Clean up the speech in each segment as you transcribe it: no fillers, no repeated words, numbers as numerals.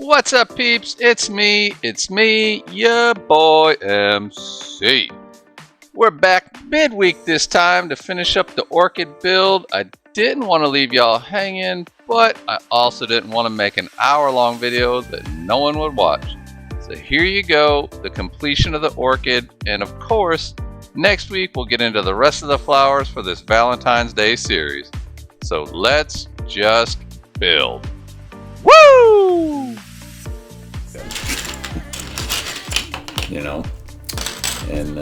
What's up, peeps? It's me, your boy MC. We're back midweek this time to finish up the Orchid build. I didn't want to leave y'all hanging, but I also didn't want to make an hour-long video that no one would watch. So here you go, the completion of the Orchid, and of course, next week we'll get into the rest of the flowers for this Valentine's Day series. So let's just build. Woo! You know, and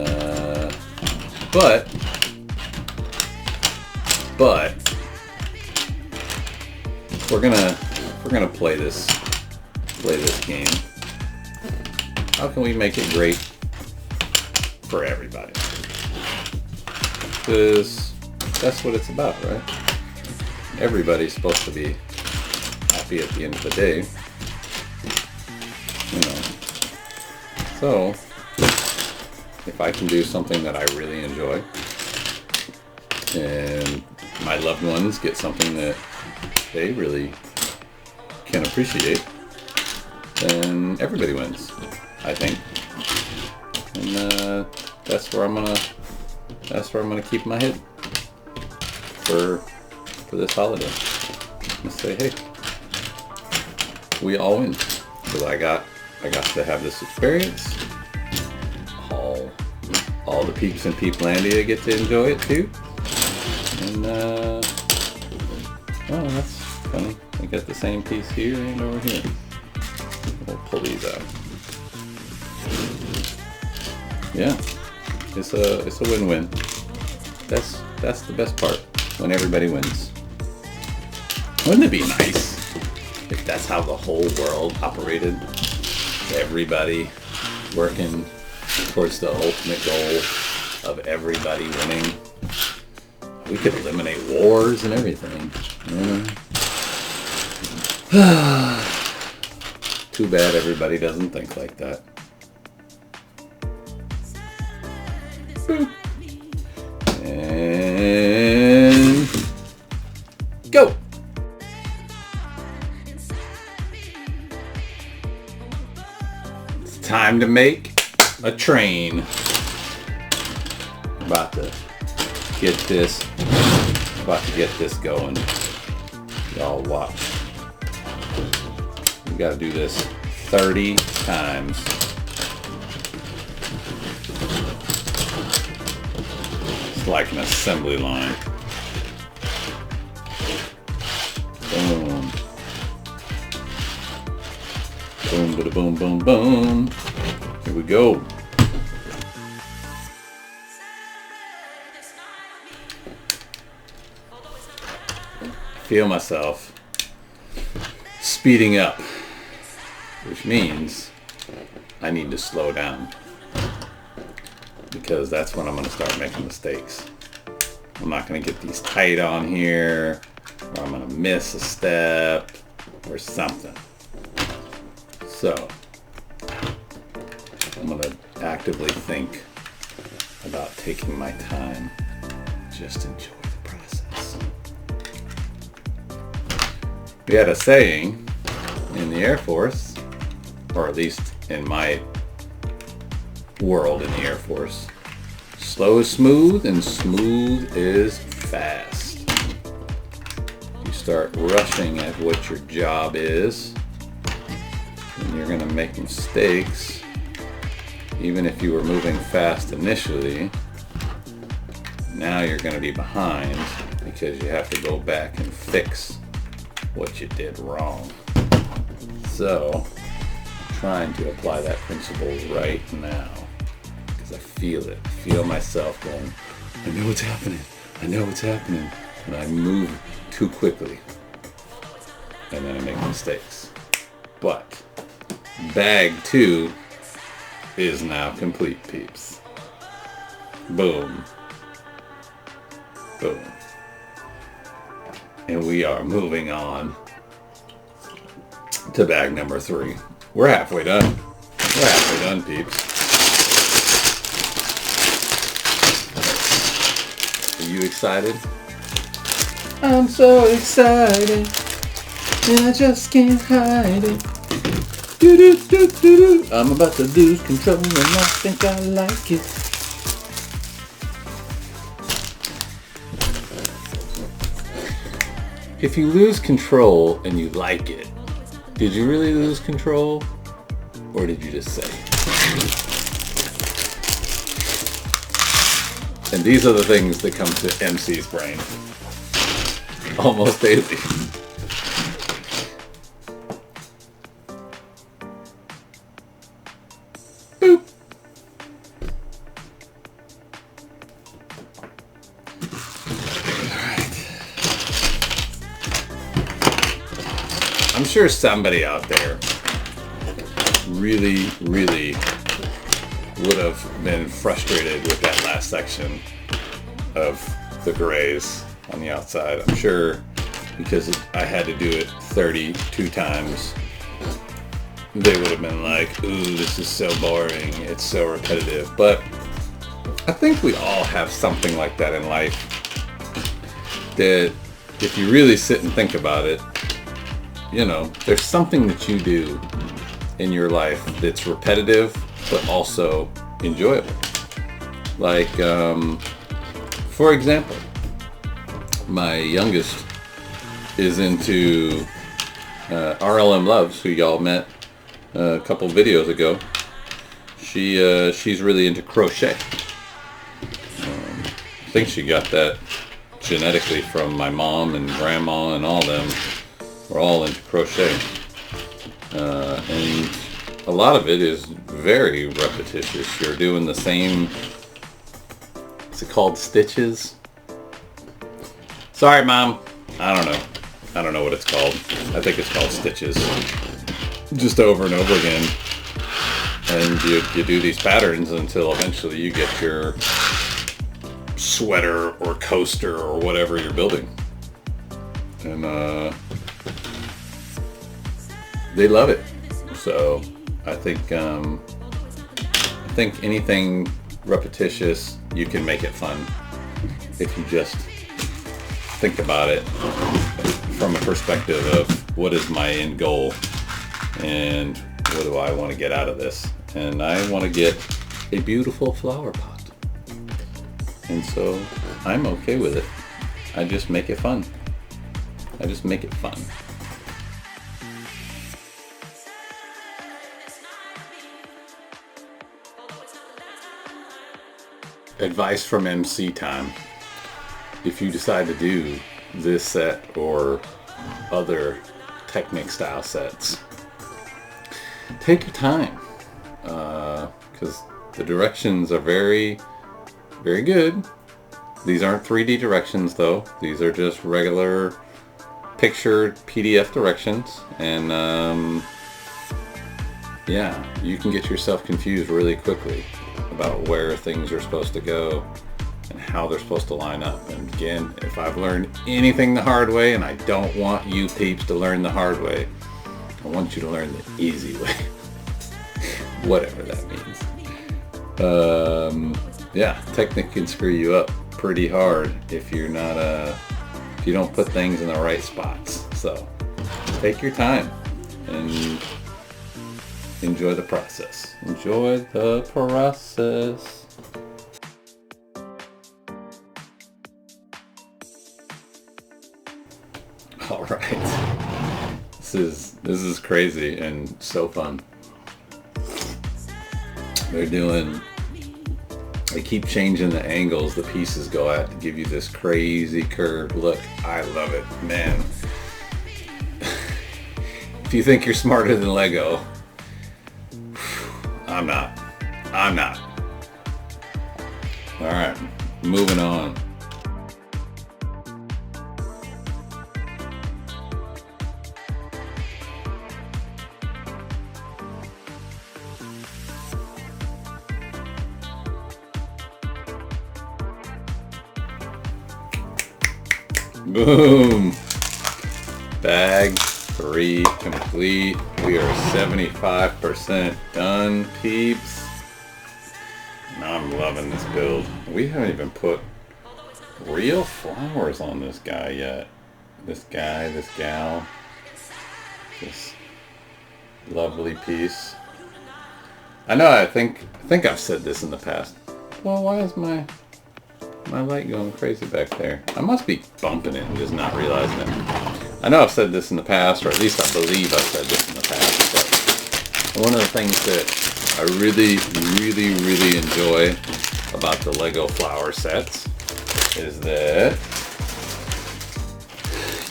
but we're gonna play this game. How can we make it great for everybody? Because that's what it's about, right? Everybody's supposed to be happy at the end of the day, you know. So if I can do something that I really enjoy and my loved ones get something that they really can appreciate, then everybody wins, I think. And that's where I'm gonna keep my head for this holiday. I'm gonna say, hey, we all win. Because I got to have this experience. All the peeps in Peeplandia get to enjoy it too. And oh, that's funny. I got the same piece here and over here. We'll pull these out. Yeah, it's a win-win. That's the best part, when everybody wins. Wouldn't it be nice if that's how the whole world operated? Everybody working towards the ultimate goal of everybody winning. We could eliminate wars and everything. Too bad everybody doesn't think like that. Boop. And go! It's time to make a train. About to get this going. Y'all watch. We gotta do this 30 times. It's like an assembly line. Boom. Boom, bada boom, boom, boom. Here we go. Feel myself speeding up, which means I need to slow down, because that's when I'm going to start making mistakes. I'm not going to get these tight on here, or I'm going to miss a step or something. So I'm going to actively think about taking my time. Just enjoy the process. We had a saying in the Air Force, or at least in my world in the Air Force: slow is smooth and smooth is fast. You start rushing at what your job is, and you're going to make mistakes. Even if you were moving fast initially, now you're going to be behind because you have to go back and fix what you did wrong. So, I'm trying to apply that principle right now, because I feel it. I feel myself going, I know what's happening. I know what's happening. And I move too quickly. And then I make mistakes. But bag 2 is now complete, peeps. Boom. Boom. And we are moving on to bag number 3. We're halfway done. We're halfway done, peeps. Are you excited? I'm so excited, and I just can't hide it. Do-do-do-do-do. I'm about to lose control and I think I like it. If you lose control and you like it, did you really lose control? Or did you just say? And these are the things that come to MC's brain almost daily. Boop. I'm sure somebody out there really would have been frustrated with that last section of the grays on the outside. I'm sure because I had to do it 32 times, they would have been like, ooh, this is so boring, it's so repetitive. But I think we all have something like that in life that if you really sit and think about it, you know, there's something that you do in your life that's repetitive but also enjoyable. Like, for example, my youngest is into RLM Loves, who y'all met a couple videos ago. She's really into crochet. I think she got that genetically from my mom and grandma and all them. We're all into crochet. And a lot of it is very repetitious. You're doing the same, is it called stitches? Sorry, Mom. I don't know what it's called. I think it's called stitches. Just over and over again. And you do these patterns until eventually you get your sweater or coaster or whatever you're building. And they love it. So I think anything repetitious, you can make it fun if you just think about it from a perspective of what is my end goal and what do I want to get out of this. And I want to get a beautiful flower pot. And so I'm okay with it. I just make it fun. I just make it fun. Advice from MC time. If you decide to do this set or other technic style sets, take your time, because the directions are very good. These aren't 3D directions though. These are just regular pictured PDF directions, and yeah, you can get yourself confused really quickly about where things are supposed to go and how they're supposed to line up. And again, if I've learned anything the hard way, and I don't want you peeps to learn the hard way, I want you to learn the easy way. Whatever that means. Yeah, technic can screw you up pretty hard if you're not if you don't put things in the right spots. So take your time and enjoy the process. Enjoy the process. All right. This is crazy and so fun. They keep changing the angles the pieces go at to give you this crazy curved look. I love it, man. If you think you're smarter than Lego, I'm not. All right, moving on. Boom! Bag 3 complete. We are 75% done, peeps. Now I'm loving this build. We haven't even put real flowers on this guy yet. This guy, this gal. Lovely piece. I know. I think I've said this in the past. Well, why is my light going crazy back there? I must be bumping it and just not realizing it. I know I've said this in the past, or at least I believe I've said this in the past. But one of the things that I really, really, really enjoy about the Lego flower sets is that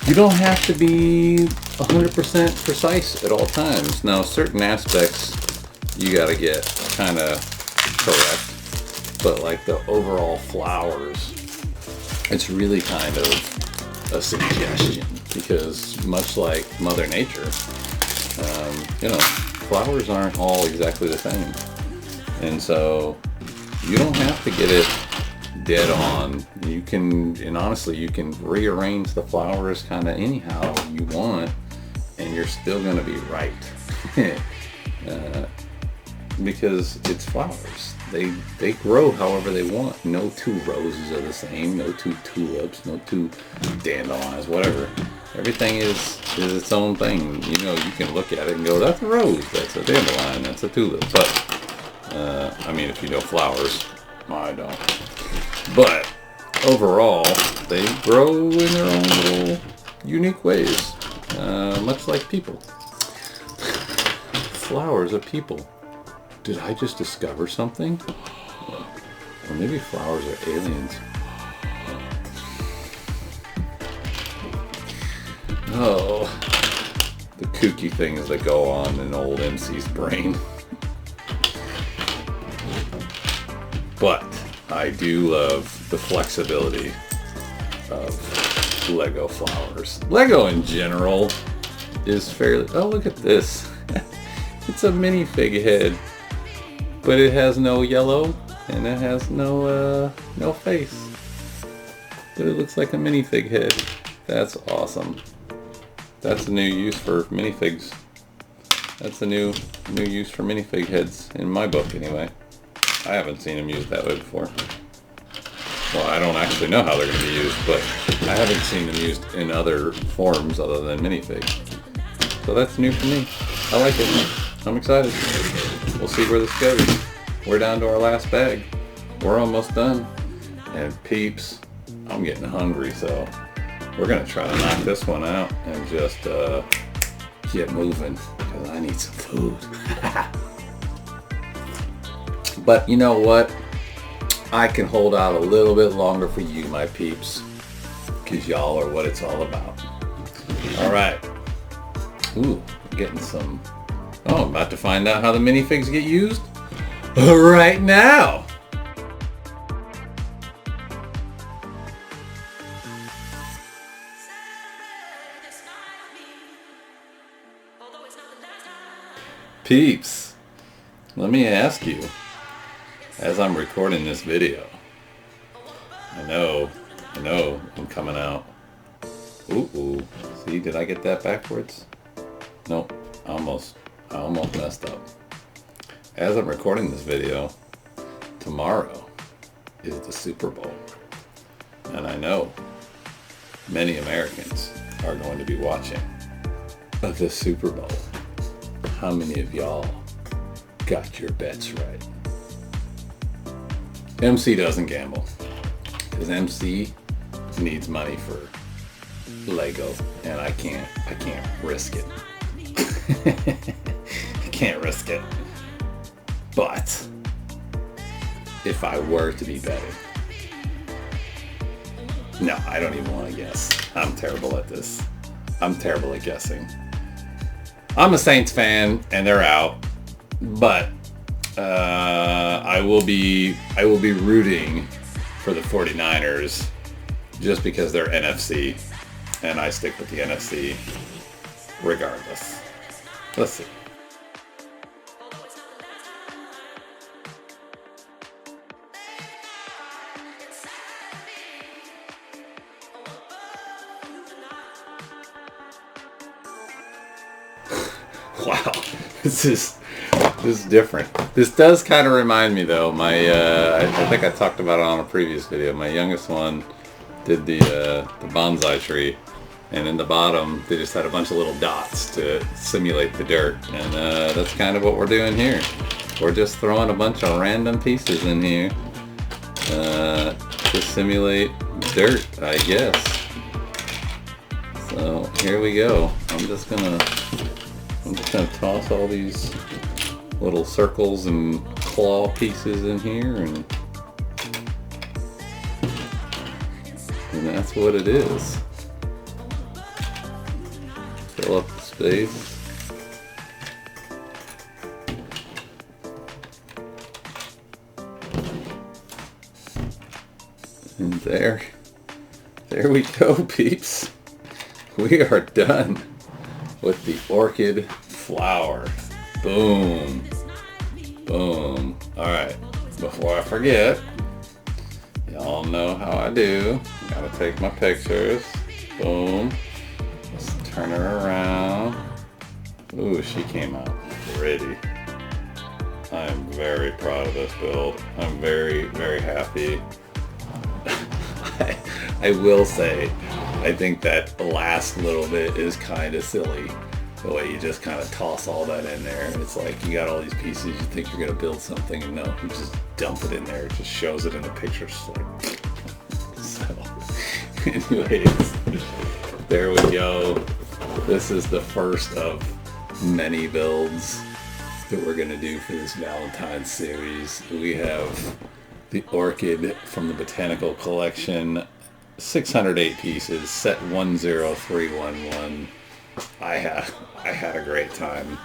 you don't have to be 100% precise at all times. Now, certain aspects you got to get kind of correct, but like the overall flowers, it's really kind of a suggestion, because much like Mother Nature, flowers aren't all exactly the same, and so you don't have to get it dead on. You can, and honestly, you can rearrange the flowers kind of anyhow you want, and you're still going to be right. Because it's flowers. They grow however they want. No two roses are the same. No two tulips. No two dandelions. Whatever. Everything is its own thing. You can look at it and go, "That's a rose. That's a dandelion. That's a tulip." But if you know flowers, I don't. But overall, they grow in their own little unique ways, much like people. Flowers are people. Did I just discover something? Or maybe flowers are aliens. Oh, the kooky things that go on in old MC's brain. But I do love the flexibility of Lego flowers. Lego in general is fairly... Oh, look at this. It's a minifig head, but it has no yellow and it has no face. But it looks like a minifig head. That's awesome. That's a new use for minifigs. That's a new use for minifig heads in my book, anyway. I haven't seen them used that way before. Well, I don't actually know how they're going to be used, but I haven't seen them used in other forms other than minifig. So that's new for me. I like it. I'm excited. We'll see where this goes. We're down to our last bag. We're almost done. And peeps, I'm getting hungry, so we're going to try to knock this one out and just get moving, because I need some food. But you know what? I can hold out a little bit longer for you, my peeps, because y'all are what it's all about. All right. Ooh, getting some... Oh, I'm about to find out how the minifigs get used right now. Peeps, let me ask you, as I'm recording this video, I know, I'm coming out. Ooh, see, did I get that backwards? Nope, I almost messed up. As I'm recording this video, tomorrow is the Super Bowl. And I know many Americans are going to be watching the Super Bowl. How many of y'all got your bets right? MC doesn't gamble, because MC needs money for Lego, and I can't risk it. I can't risk it. But if I were to be betting, no, I don't even want to guess. I'm terrible at this. I'm terrible at guessing. I'm a Saints fan, and they're out, but I will be rooting for the 49ers just because they're NFC, and I stick with the NFC regardless. Let's see. Wow, this is different. This does kind of remind me, though. I think I talked about it on a previous video. My youngest one did the bonsai tree, And in the bottom, they just had a bunch of little dots to simulate the dirt. And that's kind of what we're doing here. We're just throwing a bunch of random pieces in here to simulate dirt, I guess. So here we go. I'm just gonna toss all these little circles and claw pieces in here, and that's what it is. Fill up the space. And there we go, peeps. We are done with the orchid flower. Boom. Boom. Alright, before I forget, y'all know how I do. Gotta take my pictures. Boom. Let's turn her around. Ooh, she came out pretty. I'm very proud of this build. I'm very, very happy. I will say, I think that the last little bit is kind of silly. The way you just kind of toss all that in there. It's like you got all these pieces, you think you're going to build something, and no, you just dump it in there. It just shows it in the picture. So, anyways, there we go. This is the first of many builds that we're going to do for this Valentine's series. We have the Orchid from the Botanical Collection, 608 pieces, set 10311. I had a great time.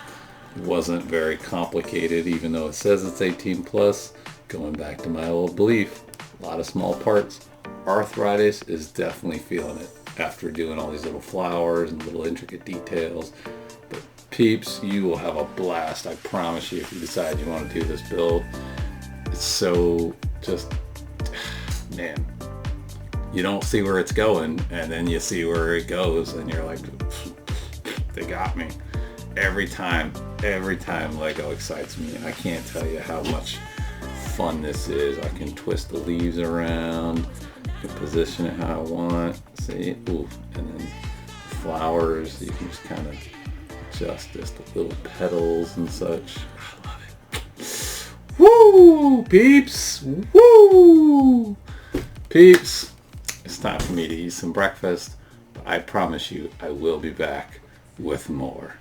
It wasn't very complicated, even though it says it's 18 plus. Going back to my old belief, a lot of small parts. Arthritis is definitely feeling it after doing all these little flowers and little intricate details. But peeps, you will have a blast, I promise you, if you decide you want to do this build. It's so just, man, you don't see where it's going, and then you see where it goes, and you're like, they got me. Every time Lego excites me, and I can't tell you how much fun this is. I can twist the leaves around, I can position it how I want. See, ooh, and then the flowers, you can just kind of adjust this, the little petals and such. I love it. Woo, peeps, woo, peeps. It's time for me to eat some breakfast. But I promise you, I will be back with more.